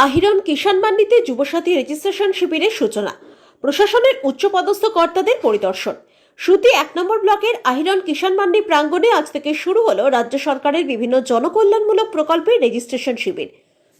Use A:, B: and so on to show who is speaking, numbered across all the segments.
A: আহিরন কিষাণ মান্ডিতে যুবসাথী রেজিস্ট্রেশন শিবিরের সূচনা। প্রশাসনের উচ্চপদস্থ কর্তাদের পরিদর্শন। সুতি ১ নম্বর ব্লকের আহিরন কিষাণ মান্ডি প্রাঙ্গণে আজ থেকে শুরু হলো রাজ্য সরকারের বিভিন্ন জনকল্যাণমূলক প্রকল্পের রেজিস্ট্রেশন শিবির।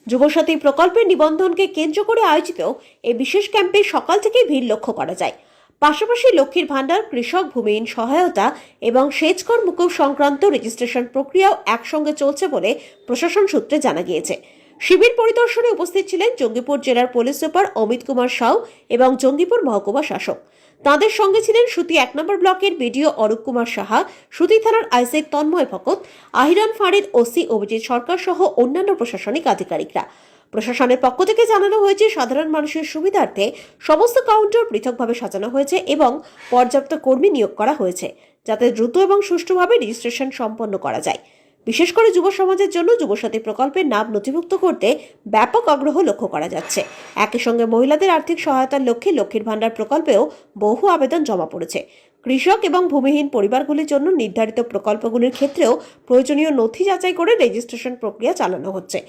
A: যুবসাথী প্রকল্পের নিবন্ধনকে কেন্দ্র করে আয়োজিত এই বিশেষ ক্যাম্পে সকাল থেকেই ভিড় লক্ষ্য করা যায়। পাশাপাশি লক্ষ্মীর ভাণ্ডার, কৃষক ভূমিহীন সহায়তা এবং সেচ কর মুকুব সংক্রান্ত রেজিস্ট্রেশন প্রক্রিয়াও একসঙ্গে চলছে বলে প্রশাসন সূত্রে জানা গিয়েছে। শিবির পরিদর্শনে উপস্থিত ছিলেন জঙ্গিপুর জেলার পুলিশ সুপার অমিত কুমার সাউ এবং জঙ্গিপুর মহকুমা শাসক। তাদের সঙ্গে ছিলেন সুতি ১ নম্বর ব্লকের বিডিও অরূপ কুমার সাহা, সুতি থানার আইসি তন্ময় ভকত, আহিরন ফাঁড়ির ওসি অভিজিৎ সরকার সহ অন্যান্য প্রশাসনিক আধিকারিকরা। প্রশাসনের পক্ষ থেকে জানানো হয়েছে, সাধারণ মানুষের সুবিধার্থে সমস্ত কাউন্টার পৃথকভাবে সাজানো হয়েছে এবং পর্যাপ্ত কর্মী নিয়োগ করা হয়েছে, যাতে দ্রুত এবং সুষ্ঠুভাবে রেজিস্ট্রেশন সম্পন্ন করা যায়। বিশেষ করে যুব সমাজের জন্য যুবসাথী প্রকল্পের নাম নথিভুক্ত করতে ব্যাপক আগ্রহ লক্ষ্য করা যাচ্ছে। একই সঙ্গে মহিলাদের আর্থিক সহায়তার লক্ষ্যে লক্ষ্মীর ভাণ্ডার প্রকল্পেও বহু আবেদন জমা পড়েছে। কৃষক এবং ভূমিহীন পরিবারগুলির জন্য নির্ধারিত প্রকল্পগুলির ক্ষেত্রেও প্রয়োজনীয় নথি যাচাই করে রেজিস্ট্রেশন প্রক্রিয়া চালানো হচ্ছে।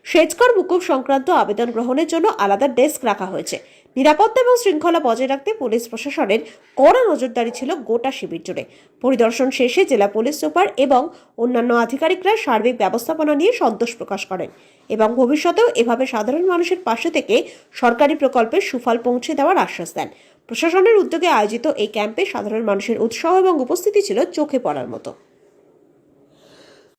A: সেচ কর মুকুব সংক্রান্ত আবেদন গ্রহণের জন্য আলাদা ডেস্ক রাখা হয়েছে। নিরাপত্তা এবং শৃঙ্খলা বজায় রাখতে পুলিশ প্রশাসনের কড়া নজরদারি ছিল গোটা শিবির জুড়ে। পরিদর্শন শেষে জেলা পুলিশ সুপার এবং অন্যান্য আধিকারিকরা সার্বিক ব্যবস্থাপনা নিয়ে সন্তোষ প্রকাশ করেন এবং ভবিষ্যতেও এভাবে সাধারণ মানুষের পাশে থেকে সরকারি প্রকল্পের সুফল পৌঁছে দেওয়ার আশ্বাস দেন। প্রশাসনের উদ্যোগে আয়োজিত এই ক্যাম্পে সাধারণ মানুষের উৎসাহ এবং উপস্থিতি ছিল চোখে পড়ার মতো।